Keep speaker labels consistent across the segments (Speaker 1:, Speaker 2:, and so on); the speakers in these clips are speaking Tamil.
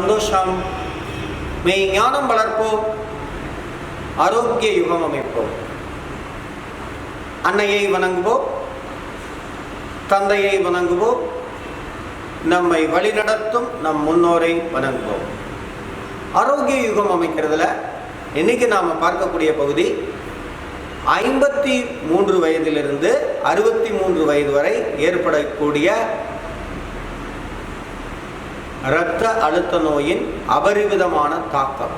Speaker 1: சந்தோஷம் மெய் ஞானம் வளர்ப்போம், ஆரோக்கிய யுகம் அமைப்போம். அன்னையை வணங்குவோம், தந்தையை வணங்குவோம், நம்மை வழிநடத்தும் நம் முன்னோரை வணங்குவோம். ஆரோக்கிய யுகம் அமைக்கிறதுல இன்னைக்கு நாம் பார்க்கக்கூடிய பகுதி 53 வயதிலிருந்து 63 வயது வரை ஏற்படக்கூடிய இரத்த அழுத்த நோயின் அபரிவிதமான தாக்கம்.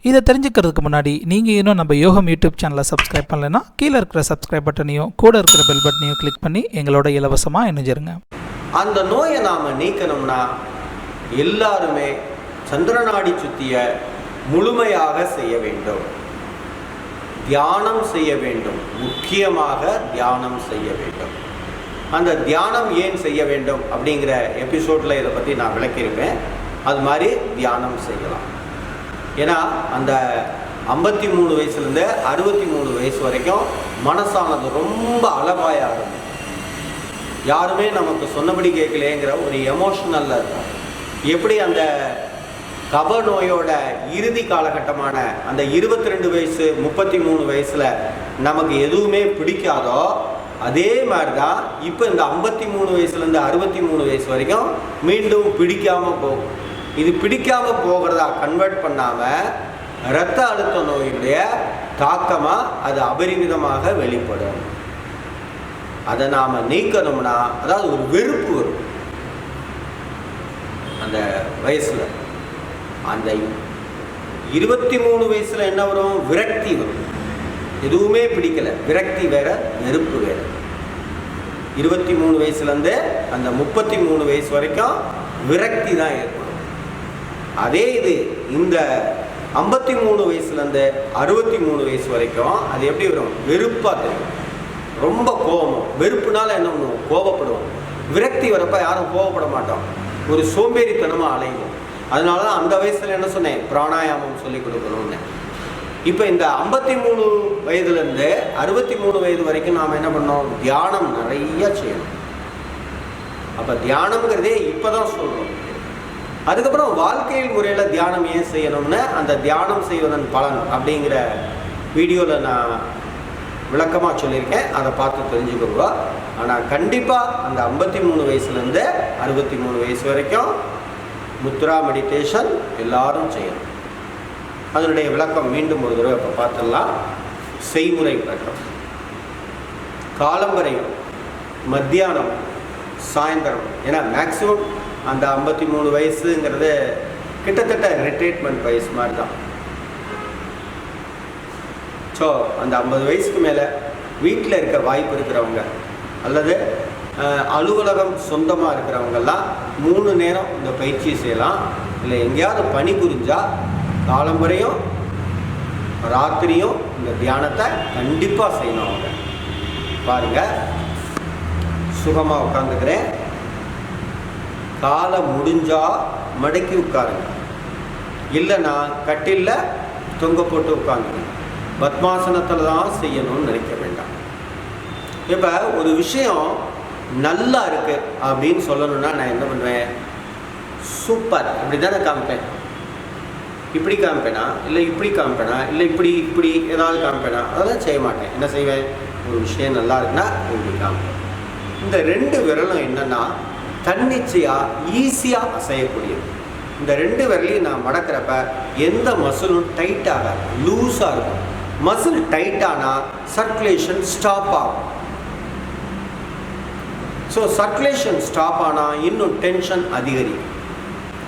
Speaker 2: இதை தெரிஞ்சுக்கிறதுக்கு முன்னாடி நீங்கள் இன்னும் நம்ம யோகம் யூடியூப் சேனலை சப்ஸ்கிரைப் பண்ணலைன்னா கீழே இருக்கிற சப்ஸ்கிரைப் பட்டனையும் கூட இருக்கிற பெல் பட்டனையும் கிளிக் பண்ணி எங்களோட இலவசமாக இணைஞ்சிருங்க.
Speaker 1: அந்த நோயை நாம் நீக்கணும்னா எல்லாருமே சந்திரநாடி சுத்திய முழுமையாக செய்ய வேண்டும், தியானம் செய்ய வேண்டும், முக்கியமாக தியானம் செய்ய வேண்டும். அந்த தியானம் ஏன் செய்ய வேண்டும் அப்படிங்கிற எபிசோடில் இதை பற்றி நான் விளக்கியிருப்பேன். அது மாதிரி தியானம் செய்யலாம். ஏன்னா அந்த 53 வயசுலேருந்து 63 வயசு வரைக்கும் மனசானது ரொம்ப அலபாயாக இருக்கும். யாருமே நமக்கு சொன்னபடி கேட்கலேங்கிற ஒரு எமோஷனலில் இருக்கும். எப்படி அந்த கப நோயோட இறுதி காலகட்டமான அந்த 22 வயசு 33 வயசில் நமக்கு எதுவுமே பிடிக்காதோ அதே மாதிரி தான் இப்போ இந்த 53 வயசுலேருந்து 63 வயசு வரைக்கும் மீண்டும் பிடிக்காமல் போகும். இது பிடிக்காமல் போகிறதா கன்வெர்ட் பண்ணாமல் இரத்த அழுத்த நோயுடைய தாக்கமாக அது அபரிமிதமாக வெளிப்படும். அதை நாம் நீக்கணும்னா, அதாவது ஒரு வெறுப்பு வரும் அந்த வயசில். அந்த 23 வயசில் என்ன வரும்? விரக்தி வரும். எதுவுமே பிடிக்கலை, விரக்தி வேற, வெறுப்பு வேற. 23 வயசுலேருந்து அந்த 33 வயசு வரைக்கும் விரக்தி தான் ஏற்படும். அதே இது இந்த 53 வயசுலேருந்து 63 வயசு வரைக்கும் அது எப்படி வரும்? வெறுப்பாக தெரியும். ரொம்ப கோபம். வெறுப்புனால என்ன பண்ணுவோம்? கோபப்படுவோம். விரக்தி வரப்ப யாரும் கோபப்பட மாட்டோம், ஒரு சோம்பேறித்தனமாக அலைவோம். அதனால தான் அந்த வயசில் என்ன சொன்னேன், பிராணாயாமம் சொல்லி கொடுக்கணும்னு. இப்போ இந்த 53 வயதுலேருந்து 63 வயது வரைக்கும் நாம் என்ன பண்ணோம்? தியானம் நிறைய செய்யணும். அப்போ தியானம்ங்கிறதே இப்போ தான் சொல்கிறோம். அதுக்கப்புறம் வாழ்க்கையில் முறையில் தியானம் ஏன் செய்யணும்னு அந்த தியானம் செய்வதன் பலன் அப்படிங்கிற வீடியோவில் நான் விளக்கமாக சொல்லியிருக்கேன். அதை பார்த்து தெரிஞ்சுக்கோங்க. ஆனால் கண்டிப்பாக அந்த 53 வயசுலேருந்து 63 வயசு வரைக்கும் முத்ரா மெடிடேஷன் எல்லாரும் செய்யணும். அதனுடைய விளக்கம் மீண்டும் ஒரு தடவை இப்போ பார்த்துடலாம். செய்முறை விளக்கம். காலம்பரையும் மத்தியானம் சாயந்தரம், ஏன்னா மேக்ஸிமம் அந்த 53 வயசுங்கிறது கிட்டத்தட்ட ரிட்ரீட்மெண்ட் வயசு மாதிரி தான். ஸோ அந்த 50 வயசுக்கு மேலே வீட்டில் இருக்க வாய்ப்பு இருக்கிறவங்க அல்லது அலுவலகம் சொந்தமாக இருக்கிறவங்கெல்லாம் 3 நேரம் இந்த பயிற்சி செய்யலாம். இல்லை எங்கேயாவது பணி புரிஞ்சால் காலம்பரையும் ராத்திரியும் இந்த தியானத்தை கண்டிப்பாக செய்யணும். அவங்க பாருங்கள், சுகமாக உட்காந்துக்கிறேன். காலை முடிஞ்சால் மடக்கி உட்காருங்க, இல்லைன்னா கட்டிலில் தொங்க போட்டு உட்காந்துங்க. பத்மாசனத்தில் தான் செய்யணும்னு நினைக்க வேண்டாம். இப்போ ஒரு விஷயம் நல்லா இருக்குது அப்படின்னு சொல்லணுன்னா நான் என்ன பண்ணுவேன்? சூப்பர் இப்படி தானே காமிப்பேன். இப்படி காமிப்பேனா, இல்லை இப்படி காமிப்பேனா, இல்லை இப்படி இப்படி ஏதாவது காமிப்பேனா? அதெல்லாம் செய்ய மாட்டேன். என்ன செய்வேன்? ஒரு விஷயம் நல்லா இருக்குன்னா இப்படி காமிப்பேன். இந்த 2 விரலும் என்னென்னா தன்னிச்சையாக ஈஸியாக அசையக்கூடியது. இந்த 2 விரலையும் நான் மடக்கிறப்ப எந்த மசிலும் டைட்டாக லூஸாக இருக்கும். மசில் டைட்டானால் சர்க்குலேஷன் ஸ்டாப் ஆகும். ஸோ சர்க்குலேஷன் ஸ்டாப் ஆனால் இன்னும் டென்ஷன் அதிகரிக்கும்.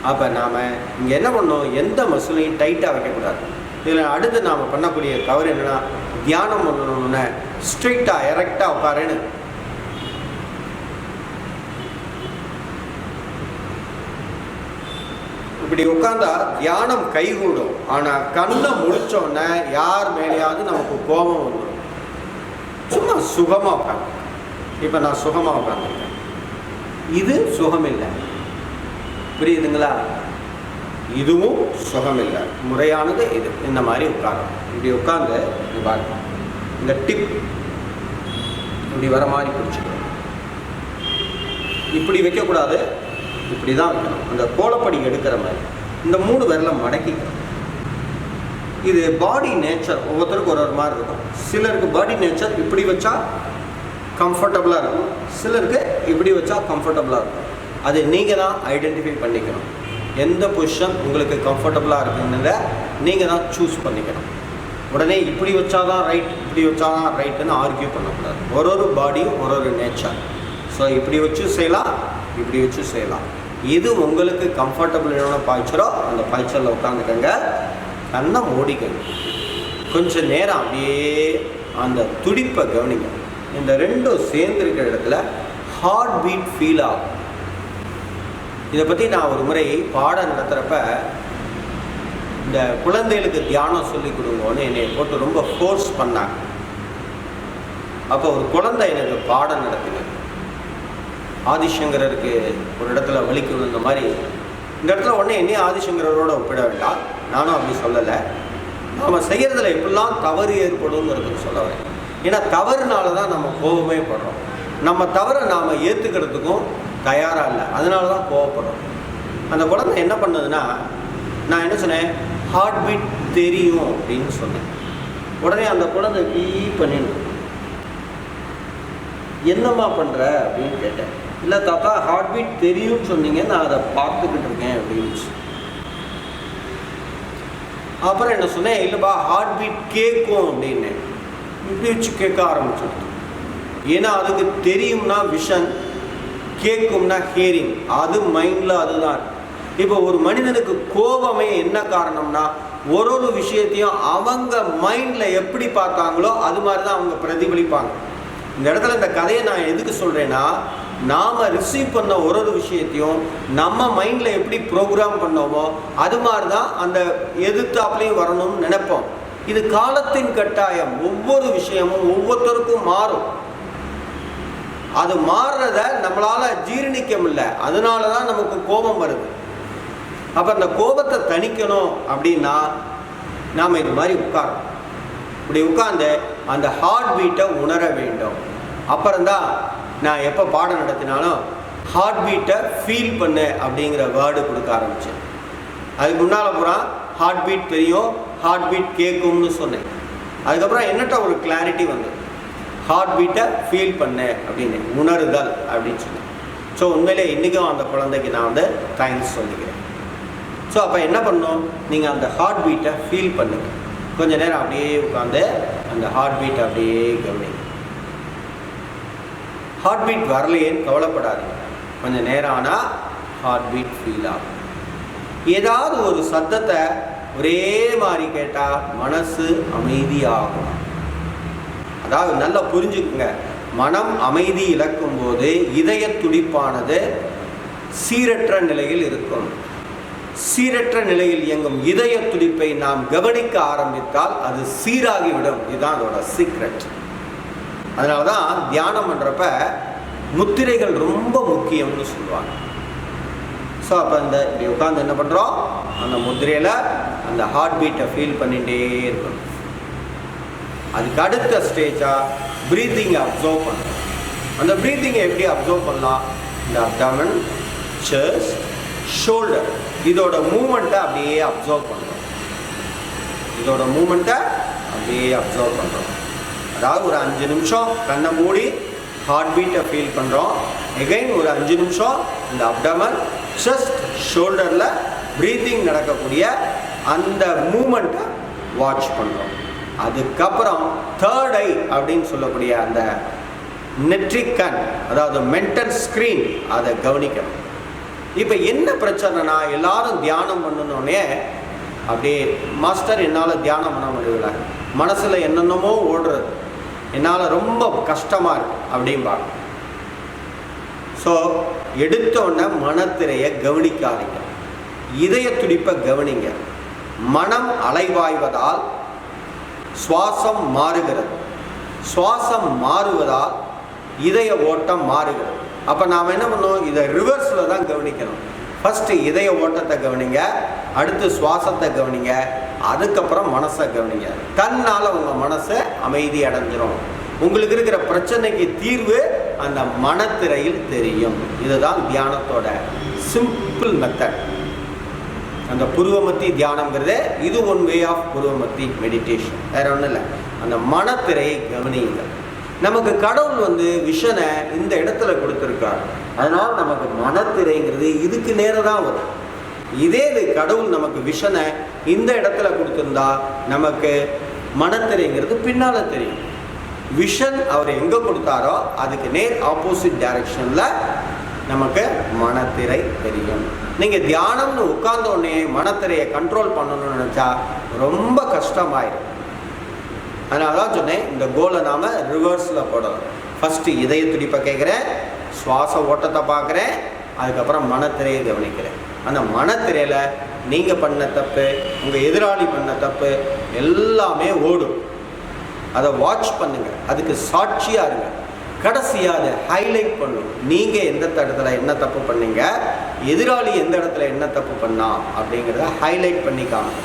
Speaker 1: அப்போ நாம் இங்கே என்ன பண்ணோம்? எந்த மசிலையும் டைட்டாக வைக்கக்கூடாது. இதில் அடுத்து நாம் பண்ணக்கூடிய தவறு என்னென்னா, தியானம் பண்ணணும்னு ஸ்ட்ரெயிட்டாக எரெக்டாக உட்காருன்னு இப்படி உட்காந்தா தியானம் கைகூடும். ஆனால் கண்ணை முடித்தோடனே யார் மேலேயாவது நமக்கு கோபம் வந்துடும். சும்மா சுகமாக உட்காந்து, இப்போ நான் சுகமாக உட்காந்துருக்கேன், இது சுகம் இல்லை. புரியுதுங்களா? இதுவும் சுகம் இல்லை. முறையானது இது. இந்த மாதிரி உட்காரும். இப்படி உட்காந்து பாருங்க, இந்த டிப் இப்படி வர மாதிரி பிடிச்சிக்கணும். இப்படி வைக்கக்கூடாது, இப்படி தான் வைக்கணும். அந்த கோலப்படி எடுக்கிற மாதிரி இந்த 3 விரலை மடக்கிக்கணும். இது பாடி நேச்சர், ஒவ்வொருத்தருக்கும் ஒரு மாதிரி இருக்கும். சிலருக்கு பாடி நேச்சர் இப்படி வச்சா கம்ஃபர்டபுளாக இருக்கும், சிலருக்கு இப்படி வச்சா கம்ஃபர்டபுளாக இருக்கும். அது நீங்கள் தான் ஐடென்டிஃபை பண்ணிக்கணும். எந்த பொசிஷன் உங்களுக்கு கம்ஃபர்டபுளாக இருக்குன்னு நீங்கள் தான் சூஸ் பண்ணிக்கணும். உடனே இப்படி வச்சாதான் ரைட், இப்படி வச்சாதான் ரைட்டுன்னு ஆர்கியூ பண்ணக்கூடாது. ஒரு பாடியும் ஒரு நேச்சர். ஸோ இப்படி வச்சு செய்யலாம், இப்படி வச்சு செய்யலாம். இது உங்களுக்கு கம்ஃபர்டபுளான பாய்ச்சலோ அந்த பாய்ச்சலில் உட்காந்துக்கங்க. கண்ணை மூடிக்கங்க. கொஞ்சம் நேரம் அப்படியே அந்த துடிப்பை கவனிங்க. இந்த 2ம் சேர்ந்துருக்கிற இடத்துல ஹார்ட் பீட் ஃபீல் ஆகும். இதை பற்றி நான் ஒரு முறை பாடம் நடத்துகிறப்ப இந்த குழந்தைகளுக்கு தியானம் சொல்லி கொடுங்கன்னு என்னை போட்டு ரொம்ப ஃபோர்ஸ் பண்ணாங்க. அப்போ ஒரு குழந்தை எனக்கு பாடம் நடத்தினது. ஆதிசங்கரருக்கு ஒரு இடத்துல வலிக்கு விழுந்த மாதிரி இந்த இடத்துல உடனே என்னையும் ஆதிசங்கரோட ஒப்பிட வேண்டாம், நானும் அப்படி சொல்லலை. நாம் செய்கிறதுல எப்படிலாம் தவறு ஏற்படுங்கிறதுக்கு சொல்ல வரேன். ஏன்னா தவறுனால தான் நம்ம கோபமே படுறோம். நம்ம தவறை நாம் ஏற்றுக்கிறதுக்கும் தயாராக இல்லை, அதனால தான் கோவப்படுறோம். அந்த குழந்தை என்ன பண்ணுதுன்னா, நான் என்ன சொன்னேன், ஹார்ட் பீட் தெரியும் அப்படின்னு சொன்னேன். உடனே அந்த குழந்தை இப்படி பண்ணிடு, என்னம்மா பண்ணுற அப்படின்னு கேட்டேன். இல்லை தாத்தா, ஹார்ட் பீட் தெரியும்னு சொன்னீங்க, நான் அதை பார்த்துக்கிட்டு இருக்கேன் அப்படின்னு. அப்புறம் என்ன சொன்னேன், இல்லைப்பா ஹார்ட் பீட் கேட்கும் அப்படின்னு. இப்படி வச்சு கேட்க ஆரம்பிச்சிடுது. ஏன்னா அதுக்கு தெரியும்னா விஷன், கேட்கும்னா ஹியரிங், அது மைண்டில் அதுதான். இப்போ ஒரு மனிதனுக்கு கோபமே என்ன காரணம்னா, ஒரு விஷயத்தையும் அவங்க மைண்டில் எப்படி பார்த்தாங்களோ அது மாதிரி தான் அவங்க பிரதிபலிப்பாங்க. இந்த இடத்துல இந்த கதையை நான் எதுக்கு சொல்கிறேன்னா, நாம் ரிசீவ் பண்ண ஒரு விஷயத்தையும் நம்ம மைண்டில் எப்படி ப்ரோக்ராம் பண்ணோமோ அது மாதிரி தான் அந்த எதிர்த்தாப்புலையும் வரணும்னு நினைப்போம். இது காலத்தின் கட்டாயம். ஒவ்வொரு விஷயமும் ஒவ்வொருத்தருக்கும் மாறும். அது மாறுறத நம்மளால் ஜீரணிக்க முடியல, அதனால தான் நமக்கு கோபம் வருது. அப்போ அந்த கோபத்தை தணிக்கணும் அப்படின்னா நாம் இது மாதிரி உட்காரணும். இப்படி உட்கார்ந்து அந்த ஹார்ட் பீட்டை உணர வேண்டும். அப்புறம்தான் நான் எப்போ பாடம் நடத்தினாலும் ஹார்ட் பீட்டை ஃபீல் பண்ணு அப்படிங்கிற வேர்டு கொடுக்க ஆரம்பித்தேன். அதுக்கு முன்னால் பூரா ஹார்ட் பீட் தெரியும், ஹார்ட் பீட் கேட்கும்னு சொன்னேன். அதுக்கப்புறம் என்னட்ட ஒரு கிளாரிட்டி வந்தது, ஹார்ட் பீட்டை ஃபீல் பண்ணு அப்படின்னு, உணருதல் அப்படின்னு சொன்னேன். ஸோ உண்மையிலே இன்றைக்கும் அந்த குழந்தைக்கு நான் வந்து தேங்க்ஸ் சொல்லிக்கிறேன். ஸோ அப்போ என்ன பண்ணணும், நீங்கள் அந்த ஹார்ட் பீட்டை ஃபீல் பண்ணுங்க. கொஞ்சம் நேரம் அப்படியே உட்காந்து அந்த ஹார்ட் பீட்டை அப்படியே கவனிங்க. ஹார்ட் பீட் வரலையேன்னு கவலைப்படாதீங்க. கொஞ்சம் நேரம் ஆனால் ஹார்ட் பீட் ஃபீல் ஆகும். ஏதாவது ஒரு சத்தத்தை ஒரே மாதிரி கேட்டால் மனசு அமைதியாகும். அதாவது நல்லா புரிஞ்சுக்குங்க, மனம் அமைதி இழக்கும் போது இதய துடிப்பானது சீரற்ற நிலையில் இருக்கும். சீரற்ற நிலையில் இயங்கும் இதய துடிப்பை நாம் கவனிக்க ஆரம்பித்தால் அது சீராகிவிடும். இதுதான் அதோட சீக்ரெட். அதனால தான் தியானம் பண்ணுறப்ப முத்திரைகள் ரொம்ப முக்கியம்னு சொல்லுவாங்க. ஸோ அப்போ இந்த இப்படி உட்காந்து என்ன பண்ணுறோம், அந்த முத்திரையில் அந்த ஹார்ட் பீட்டை ஃபீல் பண்ணிகிட்டே இருக்கணும். அதுக்கு அடுத்த ஸ்டேஜாக ப்ரீத்திங்கை அப்சர்வ் பண்ணணும். அந்த ப்ரீத்திங்கை எப்படி அப்சர்வ் பண்ணலாம், இந்த அப்டாமன், செஸ்ட், ஷோல்டர் இதோட மூமெண்ட்டை அப்படியே அப்சர்வ் பண்ணுறோம். இதோட மூமெண்ட்டை அப்படியே அப்சர்வ் பண்ணுறோம். அதாவது ஒரு 5 நிமிஷம் கண்ணை மூடி ஹார்ட் பீட்டை ஃபீல் பண்ணுறோம். எகைன் ஒரு 5 நிமிஷம் இந்த அப்டமன், செஸ்ட், ஷோல்டரில் ப்ரீத்திங் நடக்கக்கூடிய அந்த மூமெண்ட்டை வாட்ச் பண்ணுறோம். அதுக்கப்புறம் தேர்ட் ஐ அப்படின்னு சொல்லக்கூடிய அந்த நெட்ரிக் கண், அதாவது மென்டல் ஸ்க்ரீன், அதை கவனிக்கணும். இப்போ என்ன பிரச்சனைனா, எல்லாரும் தியானம் பண்ணணுன்னே அப்படியே மாஸ்டர் என்னால் தியானம் பண்ண முடியல, மனசில் என்னென்னமோ ஓடுறது, என்னால் ரொம்ப கஷ்டமாக இருக்கு அப்படிம்பாங்க. ஸோ எடுத்தோடனே மனத்திரையை கவனிக்காதீங்க, இதய துடிப்பை கவனிங்க. மனம் அலைவாய்வதால் சுவாசம் மாறுகிறது, சுவாசம் மாறுவதால் இதய ஓட்டம் மாறுகிறது. அப்போ நாம் என்ன பண்ணோம், இதை ரிவர்ஸில் தான் கவனிக்கணும். ஃபஸ்ட்டு இதய ஓட்டத்தை கவனிங்க, அடுத்து சுவாசத்தை கவனிங்க, அதுக்கப்புறம் மனசை கவனிங்க. தன்னால் உங்கள் மனசை அமைதி அடைஞ்சிரும். உங்களுக்கு இருக்கிற பிரச்சனைக்கு தீர்வு அந்த மனத்திரையில் தெரியும். இதுதான் தியானத்தோட சிம்பிள் மெத்தட். அந்த புருவமத்தி தியானம்ங்கிறதே இது ஒன் வே ஆஃப் புருவமத்தி மெடிடேஷன். வேற ஒன்றும் இல்லை. அந்த மனத்திரையை கவனியுங்கள். நமக்கு கடவுள் விஷனை இந்த இடத்துல கொடுத்துருக்கார். அதனால் நமக்கு மனத்திரைங்கிறது இதுக்கு நேரம் தான் வரும். இதே கடவுள் நமக்கு விஷனை இந்த இடத்துல கொடுத்துருந்தா நமக்கு மனத்திரைங்கிறது பின்னால் தெரியும். விஷன் அவர் எங்கே கொடுத்தாரோ அதுக்கு நேர் ஆப்போசிட் டைரக்ஷனில் நமக்கு மனத்திரை தெரியும். நீங்கள் தியானம்னு உட்கார்ந்த உடனே மனத்திரையை கண்ட்ரோல் பண்ணணும்னு நினச்சா ரொம்ப கஷ்டமாயிடும். அதனால தான் சொன்னேன், இந்த கோலை நாம் ரிவர்ஸில் போடணும். ஃபஸ்ட்டு இதய துடிப்பை கேட்குறேன், சுவாச ஓட்டத்தை பார்க்குறேன், அதுக்கப்புறம் மனத்திரையை கவனிக்கிறேன். அந்த மனத்திரையில் நீங்கள் பண்ண தப்பு, உங்கள் எதிராளி பண்ண தப்பு எல்லாமே ஓடும். அதை வாட்ச் பண்ணுங்கள், அதுக்கு சாட்சியாக இருங்க. கடைசியாக அதை ஹைலைட் பண்ணும். நீங்கள் எந்த இடத்துல என்ன தப்பு பண்ணீங்க, எதிராளி எந்த இடத்துல என்ன தப்பு பண்ணா அப்படிங்கிறத ஹைலைட் பண்ணிக்காம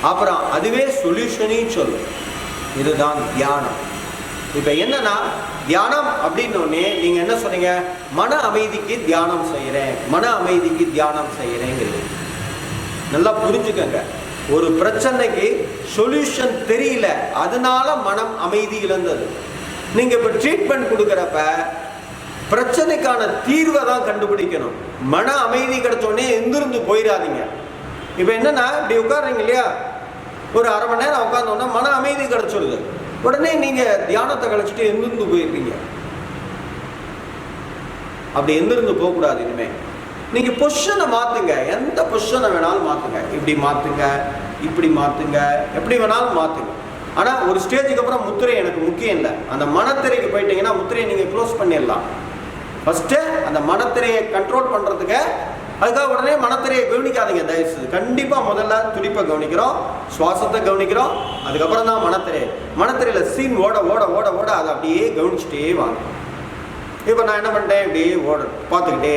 Speaker 1: அப்புறம் அதுவே சொல்யூஷனையும் சொல்லும். இதுதான் தியானம். இப்போ என்னன்னா, தியானம் அப்படின்னோடனே நீங்கள் என்ன சொன்னீங்க, மன அமைதிக்கு தியானம் செய்கிறேன், மன அமைதிக்கு தியானம் செய்கிறேங்கிறது. நல்லா புரிஞ்சுக்கங்க. ஒரு பிரச்சனைக்கு சொல்யூஷன் தெரியல, அதனால மனம் அமைதி இழந்தது. நீங்கள் இப்போ ட்ரீட்மெண்ட் கொடுக்குறப்ப பிரச்சனைக்கான தீர்வை தான் கண்டுபிடிக்கணும். மன அமைதி கிடைச்சோடனே எந்திருந்து போயிடாதீங்க. இப்போ என்னன்னா, இப்படி உட்காருங்க இல்லையா, ஒரு அரை மணி நேரம் உட்காந்தோன்னா மன அமைதி கிடைச்சிடுது. உடனே நீங்கள் தியானத்தை கழிச்சிட்டு எந்திருந்து போயிருக்கீங்க. அப்படி எந்திருந்து போகக்கூடாது. இனிமேல் நீங்கள் பொசிஷனை மாற்றுங்க. எந்த பொசிஷனை வேணாலும் மாற்றுங்க. இப்படி மாற்றுங்க, இப்படி மாற்றுங்க, எப்படி வேணாலும் மாற்றுங்க. ஆனால் ஒரு ஸ்டேஜுக்கு அப்புறம் முத்திரை எனக்கு முக்கியம் இல்லை. அந்த மனத்திரைக்கு போயிட்டீங்கன்னா முத்திரையை நீங்கள் க்ளோஸ் பண்ணிடலாம். ஃபஸ்ட்டு அந்த மனத்திரையை கண்ட்ரோல் பண்ணுறதுக்கு அதுக்காக உடனே மனத்திரையை கவனிக்காதீங்க தயவுசெய்து. கண்டிப்பாக முதல்ல துடிப்பை கவனிக்கிறோம், சுவாசத்தை கவனிக்கிறோம், அதுக்கப்புறம் தான் மனத்திரையில் சீன் ஓட ஓட ஓட ஓட அதை அப்படியே கவனிச்சுட்டே வாங்க. இப்போ நான் என்ன பண்ணிட்டேன், இப்படியே பார்த்துக்கிட்டே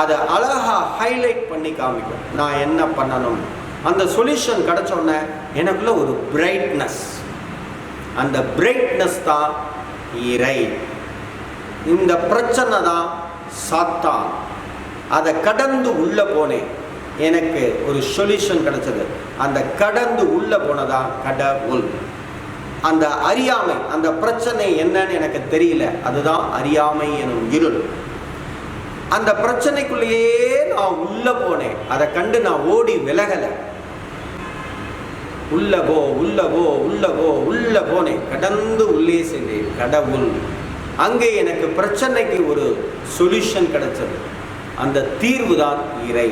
Speaker 1: அதை அழகாக ஹைலைட் பண்ணி காமிக்கும். நான் என்ன பண்ணணும், அந்த சொல்யூஷன் கிடச்சோடனே எனக்குள்ள ஒரு பிரைட்னஸ். அந்த பிரைட்னஸ் தான் இறை. இந்த பிரச்சனை தான் சாத்தான். அதை கடந்து உள்ளே போனேன், எனக்கு ஒரு சொல்யூஷன் கிடைச்சது. அந்த கடந்து உள்ளே போனதான் கடவுள். அந்த அறியாமை, அந்த பிரச்சனை என்னன்னு எனக்கு தெரியல, அதுதான் அறியாமை எனும் இருள். அந்த பிரச்சனைக்குள்ளேயே நான் உள்ள போனேன், அதை கண்டு நான் ஓடி விலகலை. உள்ள போ உள்ள போ உள்ள போ உள்ள போனேன், கடந்து உள்ளே சென்றேன். கடவுள். அங்கே எனக்கு பிரச்சனைக்கு ஒரு சொல்யூஷன் கிடைச்சது. அந்த தீர்வு தான் இறை.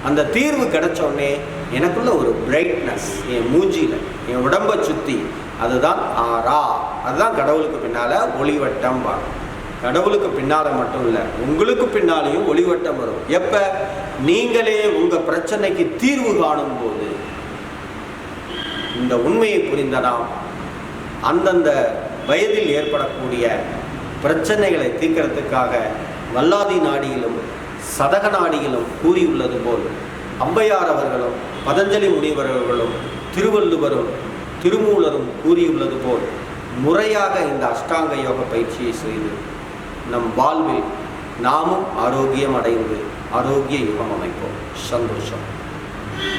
Speaker 1: அந்த தீர்வு கிடைச்சோடனே எனக்குள்ள ஒரு பிரைட்னஸ் என் மூஞ்சியில், என் உடம்பை சுற்றி, அதுதான் ஆரா. அதுதான் கடவுளுக்கு பின்னால் ஒளிவட்டம் வரும். கடவுளுக்கு பின்னால் மட்டும் இல்லை, உங்களுக்கு பின்னாலேயும் ஒளிவட்டம் வரும். எப்போ நீங்களே உங்கள் பிரச்சனைக்கு தீர்வு காணும் போது. இந்த உண்மையை புரிந்த நாம் அந்தந்த வயதில் ஏற்படக்கூடிய பிரச்சனைகளை தீர்க்கிறதுக்காக வல்லாதி நாடியிலும் சதக நாடியிலும் கூறியுள்ளது போல் ஔவையார் அவர்களும் பதஞ்சலி முனிவர்களும் திருவள்ளுவரும் திருமூலரும் கூறியுள்ளது போல் முறையாக இந்த அஷ்டாங்க யோக பயிற்சியை செய்து நம் வாழ்வில் நாமும் ஆரோக்கியம் அடைந்து ஆரோக்கிய யுகம் அமைப்போம். சந்தோஷம்.